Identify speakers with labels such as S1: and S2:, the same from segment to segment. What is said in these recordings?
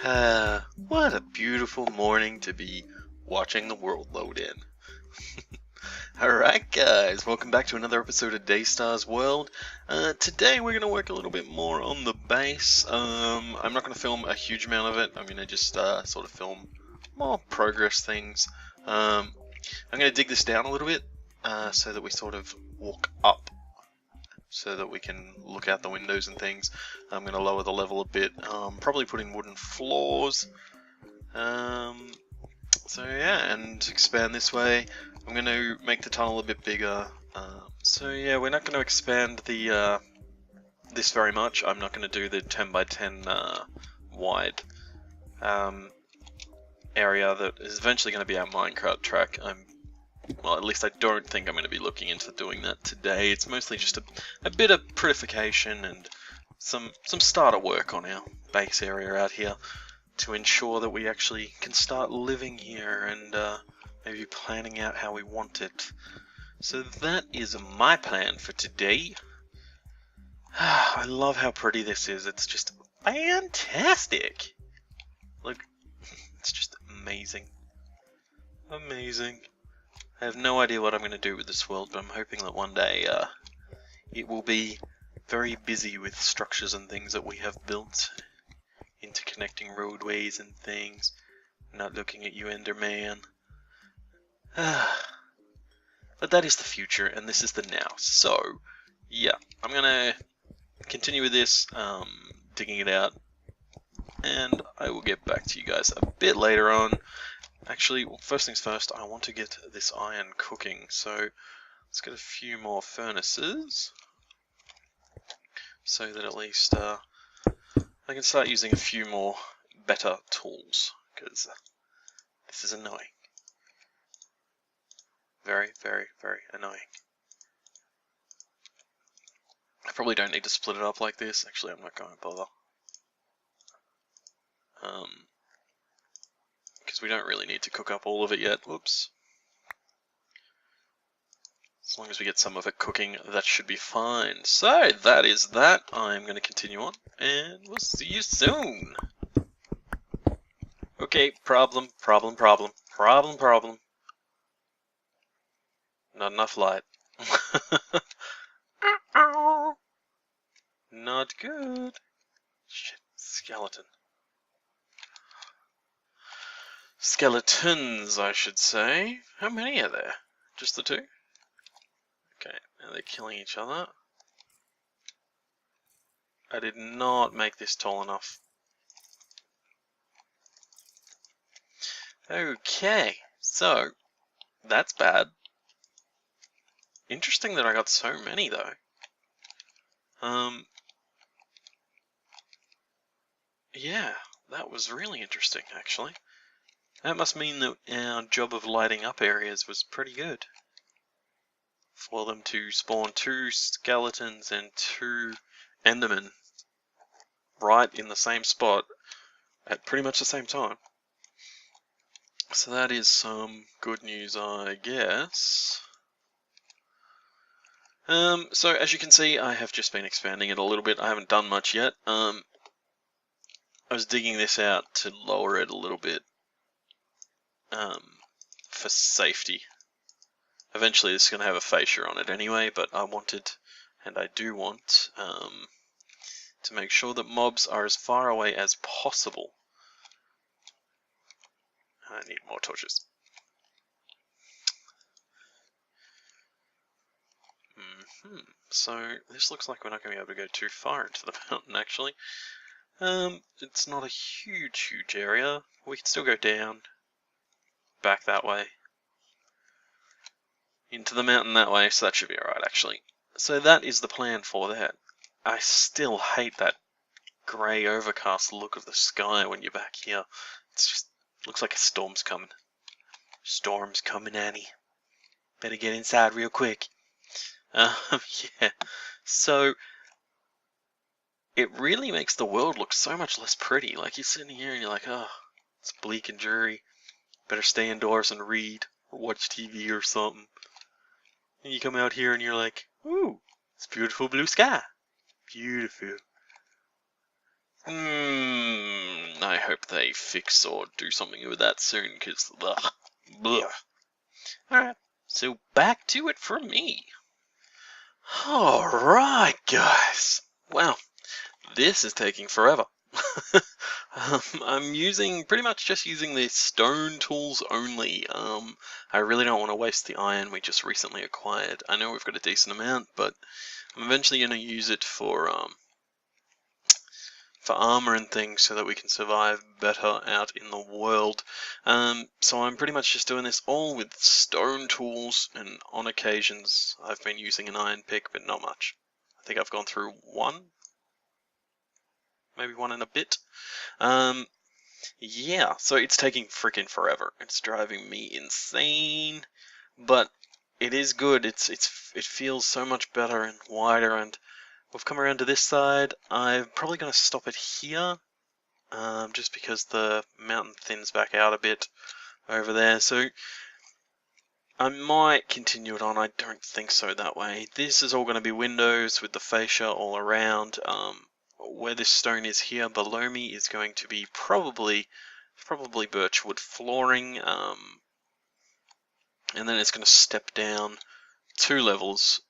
S1: What a beautiful morning to be watching the world load in. Alright guys, welcome back to another episode of Daistars World. Today we're going to work a little bit more on the base. I'm not going to film a huge amount of it. I'm going to just sort of film more progress things. I'm going to dig this down a little bit so that we sort of walk up, so that we can look out the windows and things. I'm going to lower the level a bit, probably put in wooden floors. So yeah, and expand this way. I'm going to make the tunnel a bit bigger. So yeah, we're not going to expand the this very much. I'm not going to do the 10 by 10 wide area that is eventually going to be our minecart track. Well, at least I don't think I'm going to be looking into doing that today. It's mostly just a bit of prettification and some starter work on our base area out here to ensure that we actually can start living here and maybe planning out how we want it. So that is my plan for today. I love how pretty this is. It's just fantastic. Look, it's just amazing. Amazing. I have no idea what I'm going to do with this world, but I'm hoping that one day it will be very busy with structures and things that we have built, interconnecting roadways and things. Not looking at you, Enderman. But that is the future, and this is the now. So, yeah, I'm going to continue with this, digging it out, and I will get back to you guys a bit later on. Actually, first things first, I want to get this iron cooking, so let's get a few more furnaces, so that at least I can start using a few more better tools, because this is annoying. Very, very, very annoying. I probably don't need to split it up like this. Actually, I'm not going to bother. Because we don't really need to cook up all of it yet. Whoops. As long as we get some of it cooking, that should be fine. So, that is that. I'm going to continue on, and we'll see you soon. Okay, problem. Not enough light. Not good. Shit, skeleton. Skeletons, I should say. How many are there? Just the two? Okay, now they're killing each other. I did not make this tall enough. Okay, so that's bad. Interesting that I got so many though. Yeah, that was really interesting actually. That must mean that our job of lighting up areas was pretty good. For them to spawn 2 skeletons and 2 endermen right in the same spot at pretty much the same time. So that is some good news, I guess. So as you can see, I have just been expanding it a little bit. I haven't done much yet. I was digging this out to lower it a little bit. For safety. Eventually this is going to have a fascia on it anyway, but I wanted, and I do want, to make sure that mobs are as far away as possible. I need more torches. So this looks like we're not going to be able to go too far into the mountain actually. It's not a huge area. We can still go down. Back that way. Into the mountain that way, so that should be alright actually. So that is the plan for that. I still hate that grey overcast look of the sky when you're back here. It's just, looks like a storm's coming. Storm's coming, Annie. Better get inside real quick. Yeah. So, it really makes the world look so much less pretty. Like you're sitting here and you're like, oh, it's bleak and dreary. Better stay indoors and read, or watch TV or something. And you come out here and you're like, ooh, it's beautiful blue sky. Beautiful. I hope they fix or do something with that soon, because Alright, so back to it from me. Alright, guys. Wow, this is taking forever. I'm pretty much just using the stone tools only. I really don't want to waste the iron we just recently acquired. I know we've got a decent amount, but I'm eventually going to use it for armor and things so that we can survive better out in the world. So I'm pretty much just doing this all with stone tools, and on occasions I've been using an iron pick, but not much. I think I've gone through maybe one and a bit. Yeah, so it's taking freaking forever. It's driving me insane, but it is good. It feels so much better and wider, and we've come around to this side. I'm probably going to stop it here, just because the mountain thins back out a bit over there. So I might continue it on. I don't think so that way. This is all going to be windows with the fascia all around. Where this stone is here below me is going to be probably birchwood flooring, and then it's going to step down 2 levels.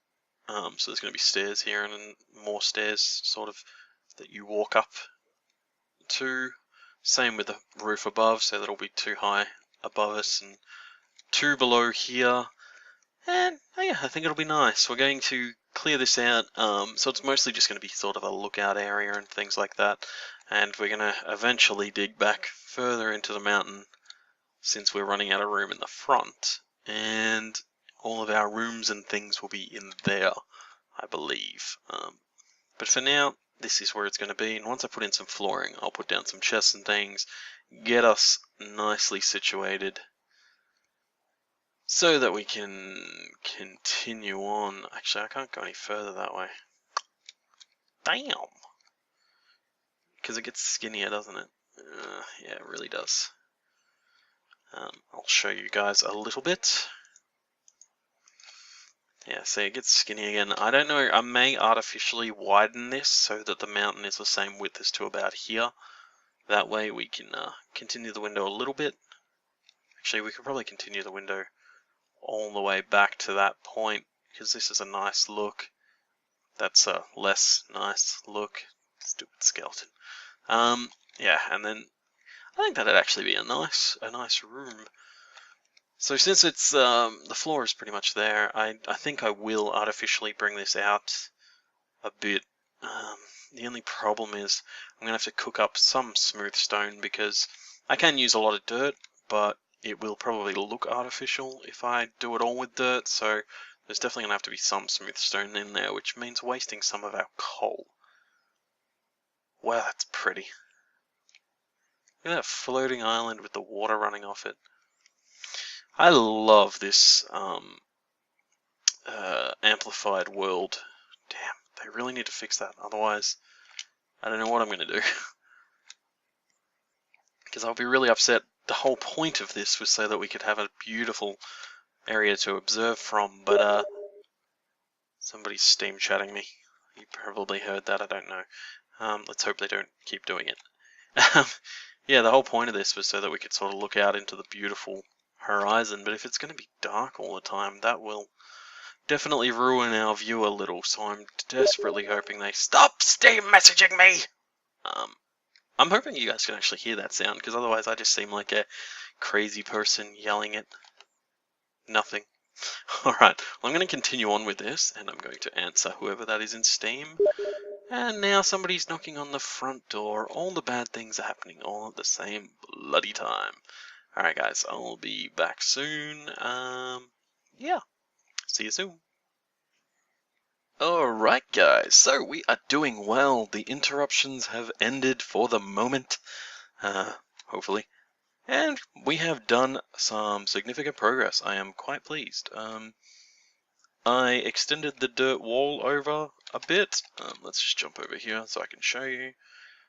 S1: So there's going to be stairs here and then more stairs, sort of, that you walk up to. Same with the roof above, so that'll be 2 high above us and 2 below here. And yeah, I think it'll be nice. We're going to clear this out, so it's mostly just going to be sort of a lookout area and things like that. And we're going to eventually dig back further into the mountain, since we're running out of room in the front. And all of our rooms and things will be in there, I believe. But for now, this is where it's going to be. And once I put in some flooring, I'll put down some chests and things, get us nicely situated, so that we can continue on. Actually, I can't go any further that way. Damn! Because it gets skinnier, doesn't it? Yeah, it really does. I'll show you guys a little bit. Yeah, see, it gets skinny again. I don't know, I may artificially widen this so that the mountain is the same width as to about here. That way we can continue the window a little bit. Actually, we could probably continue the window all the way back to that point, because this is a nice look. That's a less nice look. Stupid skeleton. Yeah, and then I think that'd actually be a nice room. So since it's the floor is pretty much there, I think I will artificially bring this out a bit. The only problem is I'm gonna have to cook up some smooth stone, because I can use a lot of dirt, but it will probably look artificial if I do it all with dirt, so there's definitely going to have to be some smooth stone in there, which means wasting some of our coal. Wow, that's pretty. Look at that floating island with the water running off it. I love this amplified world. Damn, they really need to fix that, otherwise I don't know what I'm going to do. Because I'll be really upset. The whole point of this was so that we could have a beautiful area to observe from, but somebody's Steam chatting me. You probably heard that, I don't know. Let's hope they don't keep doing it. Yeah, the whole point of this was so that we could sort of look out into the beautiful horizon, but if it's going to be dark all the time, that will definitely ruin our view a little, so I'm desperately hoping they stop Steam messaging me! I'm hoping you guys can actually hear that sound, because otherwise I just seem like a crazy person yelling at nothing. Alright, well, I'm going to continue on with this, and I'm going to answer whoever that is in Steam. And now somebody's knocking on the front door. All the bad things are happening all at the same bloody time. Alright guys, I'll be back soon. Yeah, see you soon. Alright guys, so we are doing well. The interruptions have ended for the moment, hopefully. And we have done some significant progress. I am quite pleased. I extended the dirt wall over a bit. Let's just jump over here so I can show you.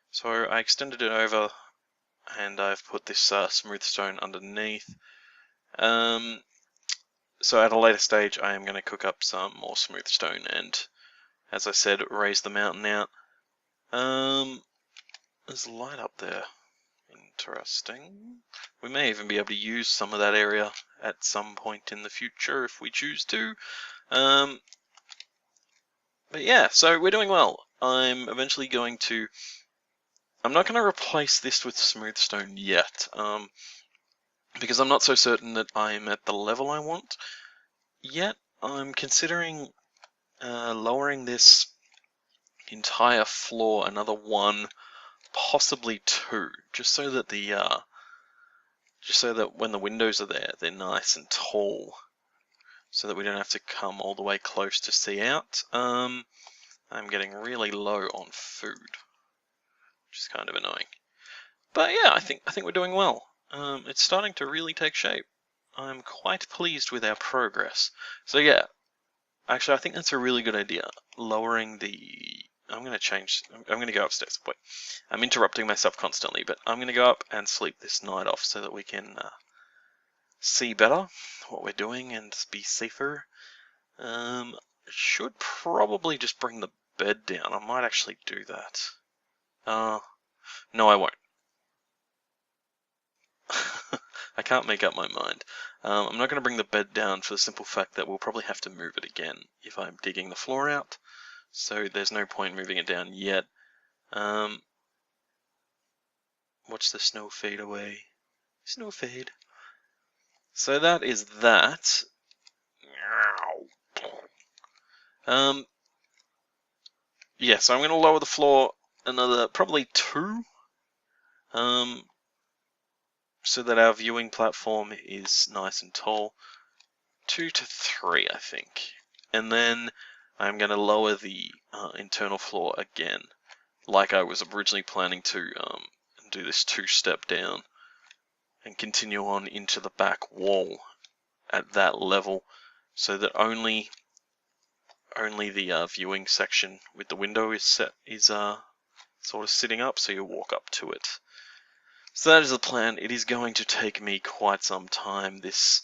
S1: So I extended it over, and I've put this smooth stone underneath. So at a later stage I am going to cook up some more smooth stone and, as I said, raise the mountain out. There's a light up there. interesting. We may even be able to use some of that area at some point in the future if we choose to. But yeah, so we're doing well. I'm eventually going to... I'm not going to replace this with smooth stone yet, because I'm not so certain that I'm at the level I want yet. I'm considering lowering this entire floor another 1, possibly 2, just so that when the windows are there, they're nice and tall, so that we don't have to come all the way close to see out. I'm getting really low on food, which is kind of annoying. But yeah, I think we're doing well. It's starting to really take shape. I'm quite pleased with our progress. So yeah, actually I think that's a really good idea. Lowering the... I'm going to go upstairs. Wait, I'm interrupting myself constantly, but I'm going to go up and sleep this night off so that we can see better what we're doing and be safer. Should probably just bring the bed down. I might actually do that. No, I won't. I can't make up my mind. I'm not going to bring the bed down for the simple fact that we'll probably have to move it again if I'm digging the floor out. So there's no point moving it down yet. Watch the snow fade away. Snow fade. So that is that. Yeah, so I'm going to lower the floor another probably 2. So that our viewing platform is nice and tall. 2 to 3, I think. And then I'm going to lower the internal floor again, like I was originally planning to do this 2-step down and continue on into the back wall at that level, so that only the viewing section with the window is sort of sitting up, so you walk up to it. So that is the plan. It is going to take me quite some time, this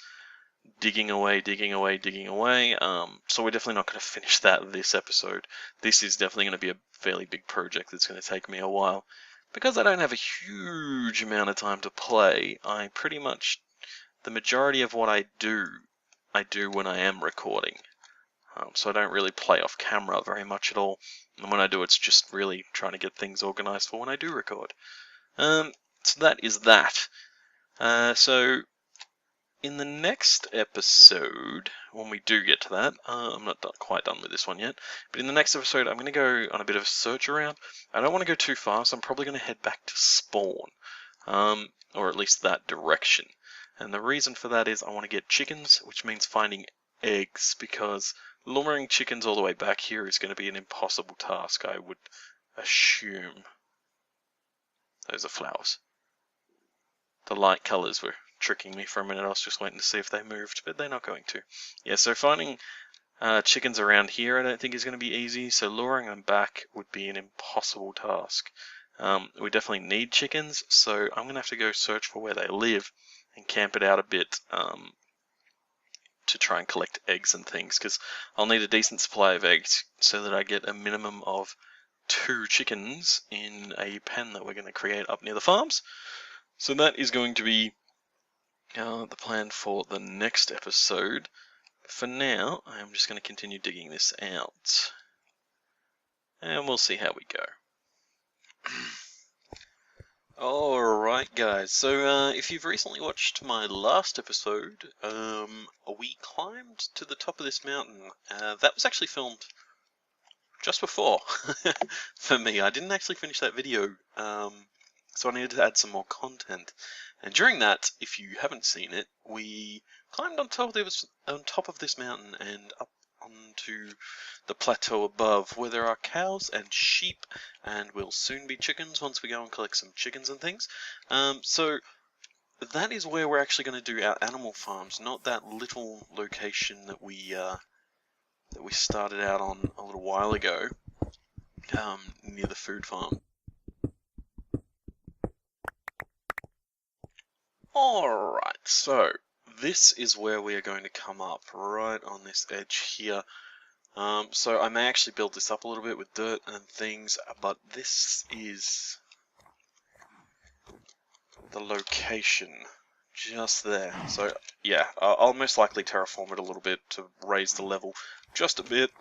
S1: digging away. So we're definitely not going to finish that this episode. This is definitely going to be a fairly big project that's going to take me a while. Because I don't have a huge amount of time to play, I pretty much, the majority of what I do when I am recording. So I don't really play off camera very much at all. And when I do, it's just really trying to get things organized for when I do record. So that is that. So in the next episode, when we do get to that, I'm not quite done with this one yet, but in the next episode I'm going to go on a bit of a search around. I don't want to go too far, so I'm probably going to head back to spawn, or at least that direction. And the reason for that is I want to get chickens, which means finding eggs, because luring chickens all the way back here is going to be an impossible task, I would assume. Those are flowers. The light colours were tricking me for a minute. I was just waiting to see if they moved, but they're not going to. Yeah, so finding chickens around here I don't think is going to be easy, so luring them back would be an impossible task. We definitely need chickens, so I'm going to have to go search for where they live and camp it out a bit to try and collect eggs and things, because I'll need a decent supply of eggs so that I get a minimum of 2 chickens in a pen that we're going to create up near the farms. So that is going to be the plan for the next episode. For now, I'm just going to continue digging this out, and we'll see how we go. Alright guys, so if you've recently watched my last episode, we climbed to the top of this mountain. That was actually filmed just before for me. I didn't actually finish that video, so I needed to add some more content. And during that, if you haven't seen it, we climbed on top of this mountain and up onto the plateau above, where there are cows and sheep, and will soon be chickens once we go and collect some chickens and things. So that is where we're actually going to do our animal farms, not that little location that we started out on a little while ago, near the food farm. Alright, so this is where we are going to come up, right on this edge here. So I may actually build this up a little bit with dirt and things, but this is the location just there. So yeah, I'll most likely terraform it a little bit to raise the level just a bit.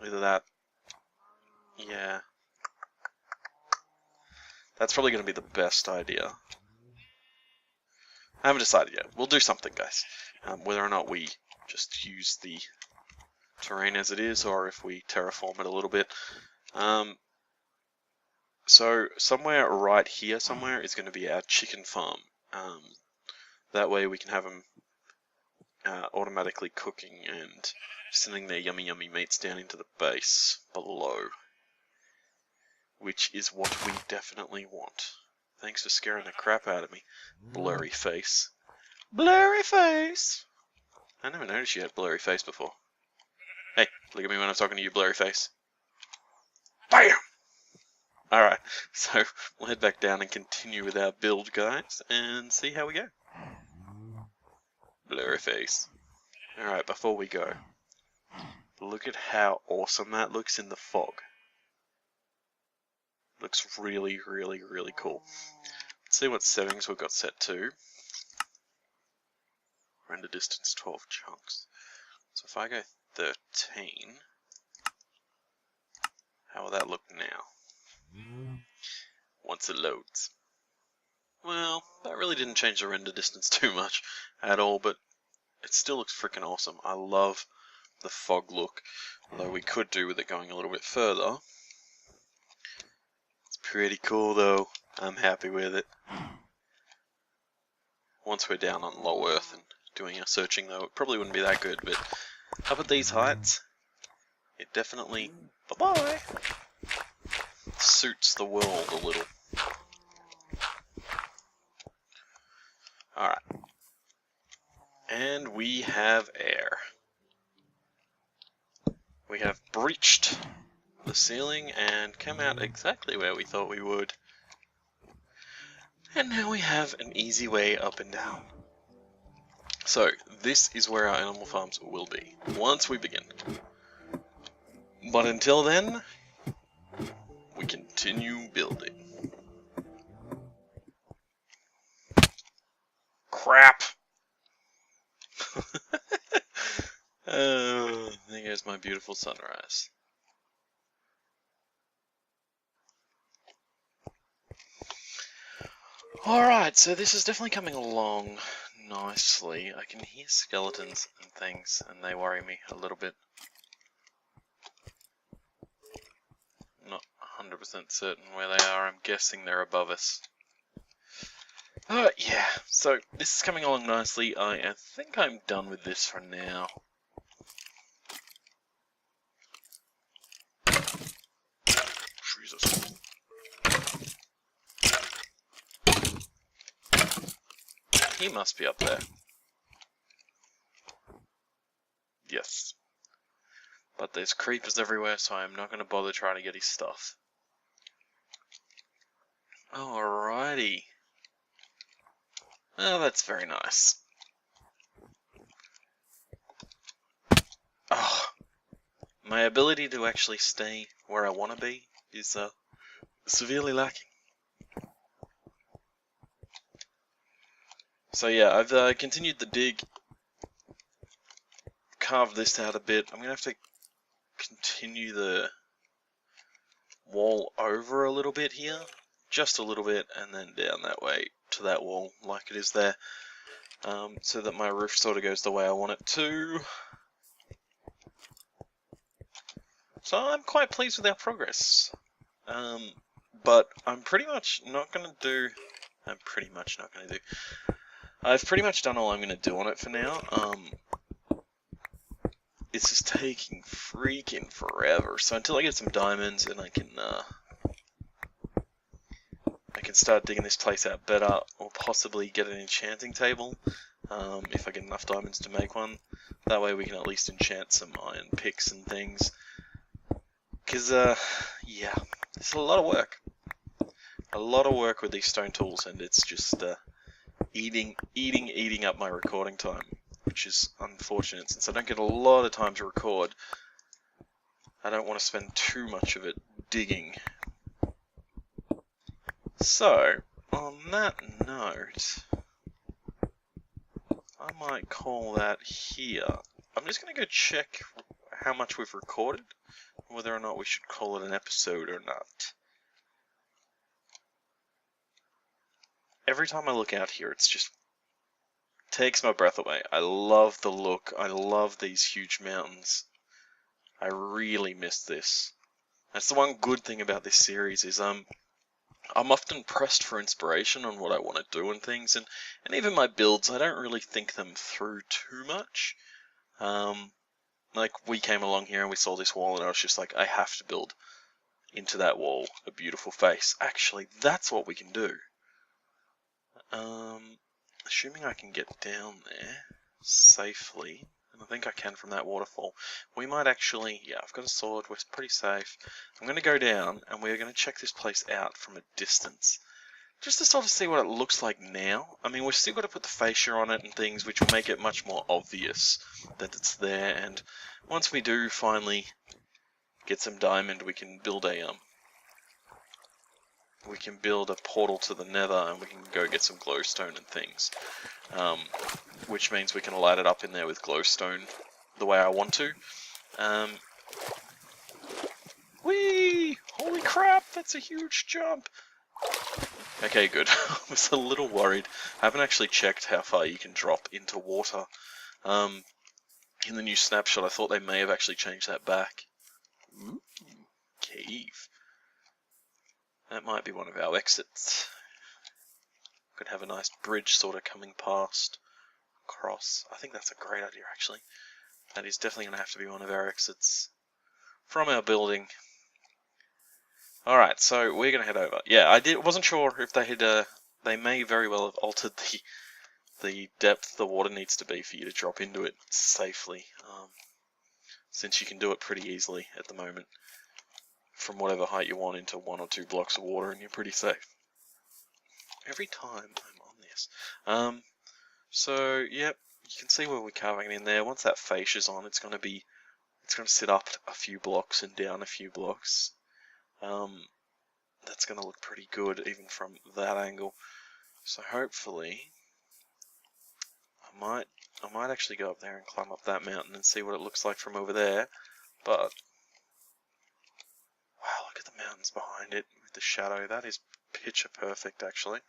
S1: Either that, yeah. That's probably going to be the best idea. I haven't decided yet. We'll do something, guys. Whether or not we just use the terrain as it is, or if we terraform it a little bit. So somewhere right here somewhere is going to be our chicken farm. That way we can have them automatically cooking and sending their yummy yummy meats down into the base below. Which is what we definitely want. Thanks for scaring the crap out of me. Blurry face. Blurry face! I never noticed you had blurry face before. Hey, look at me when I'm talking to you, blurry face. BAM! Alright, so we'll head back down and continue with our build, guys, and see how we go. Blurry face. Alright, before we go, look at how awesome that looks in the fog. Looks really, really, really cool. Let's see what settings we've got set to. Render distance 12 chunks. So if I go 13, how will that look now? Once it loads. Well, that really didn't change the render distance too much at all, but it still looks freaking awesome. I love the fog look, although we could do with it going a little bit further. Pretty cool though. I'm happy with it. Once we're down on low Earth and doing our searching though, it probably wouldn't be that good, but up at these heights, it definitely, bye-bye, suits the world a little. Alright. And we have air. We have breached the ceiling and come out exactly where we thought we would. And now we have an easy way up and down. So this is where our animal farms will be once we begin. But until then, we continue building. Crap! Oh, there goes my beautiful sunrise. Alright, so this is definitely coming along nicely. I can hear skeletons and things, and they worry me a little bit. I'm not 100% certain where they are. I'm guessing they're above us. Yeah, so this is coming along nicely. I think I'm done with this for now. Jesus. He must be up there. Yes. But there's creepers everywhere, so I'm not going to bother trying to get his stuff. Alrighty. Well, that's very nice. Oh, my ability to actually stay where I want to be is severely lacking. So yeah, I've continued the dig, carved this out a bit. I'm going to have to continue the wall over a little bit here, just a little bit, and then down that way to that wall like it is there, so that my roof sort of goes the way I want it to. So I'm quite pleased with our progress, but I'm pretty much not going to do, I've pretty much done all I'm going to do on it for now. It's just taking freaking forever. So until I get some diamonds and I can start digging this place out better, or possibly get an enchanting table, if I get enough diamonds to make one. That way we can at least enchant some iron picks and things. Because, yeah, it's a lot of work. A lot of work with these stone tools, and it's just eating up my recording time, which is unfortunate since I don't get a lot of time to record. I don't want to spend too much of it digging, So, on that note, I might call that here. I'm just going to go check how much we've recorded, whether or not we should call it an episode or not. Every time I look out here, it's just takes my breath away. I love the look. I love these huge mountains. I really miss this. That's the one good thing about this series is I'm often pressed for inspiration on what I want to do and things, and even my builds, I don't really think them through too much. Like we came along here and we saw this wall and I was just like, I have to build into that wall a beautiful face. Actually, that's what we can do. Assuming I can get down there safely, and I think I can from that waterfall, we might actually, yeah, I've got a sword, we're pretty safe. I'm going to go down and we're going to check this place out from a distance, just to sort of see what it looks like now. I mean, we've still got to put the fascia on it and things, which will make it much more obvious that it's there, and once we do finally get some diamond, we can build a portal to the nether, and we can go get some glowstone and things, which means we can light it up in there with glowstone the way I want to. Whee! Holy crap, that's a huge jump! Okay, good. I was a little worried. I haven't actually checked how far you can drop into water. In the new Snapshot, I thought they may have actually changed that back. Ooh, cave. That might be one of our exits. Could have a nice bridge sort of coming past, across. I think that's a great idea, actually. That is definitely going to have to be one of our exits from our building. Alright, so we're going to head over. Yeah, wasn't sure if they had, they may very well have altered the depth the water needs to be for you to drop into it safely, since you can do it pretty easily at the moment. From whatever height you want into 1 or 2 blocks of water, and you're pretty safe. Every time I'm on this. So, yep, you can see where we're carving in there. Once that fascia's on, it's going to sit up a few blocks and down a few blocks. That's going to look pretty good even from that angle. So hopefully, I might actually go up there and climb up that mountain and see what it looks like from over there. But wow, look at the mountains behind it with the shadow. That is picture perfect, actually.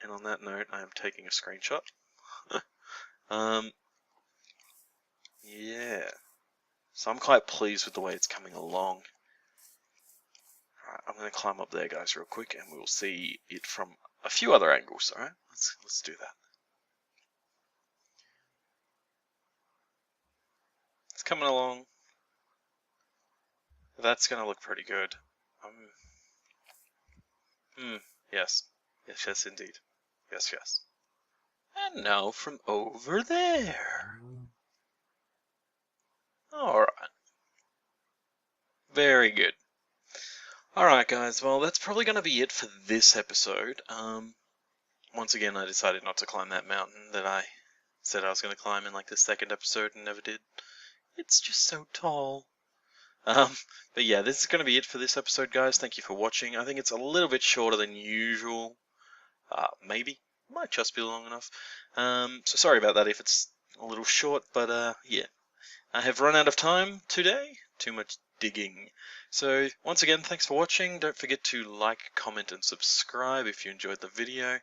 S1: And on that note, I am taking a screenshot. Yeah. So I'm quite pleased with the way it's coming along. Alright, I'm going to climb up there, guys, real quick, and we'll see it from a few other angles, alright? Let's do that. It's coming along. That's going to look pretty good. Yes. Yes, indeed. Yes. And now from over there. Alright. Very good. Alright, guys, well, that's probably going to be it for this episode. Once again, I decided not to climb that mountain that I said I was going to climb in like the second episode and never did. It's just so tall. But yeah, this is going to be it for this episode, guys. Thank you for watching. I think it's a little bit shorter than usual. Maybe. Might just be long enough. So sorry about that if it's a little short, but yeah. I have run out of time today. Too much digging. So once again, thanks for watching. Don't forget to like, comment, and subscribe if you enjoyed the video.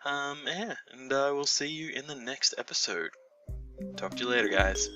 S1: Yeah, and I will see you in the next episode. Talk to you later, guys.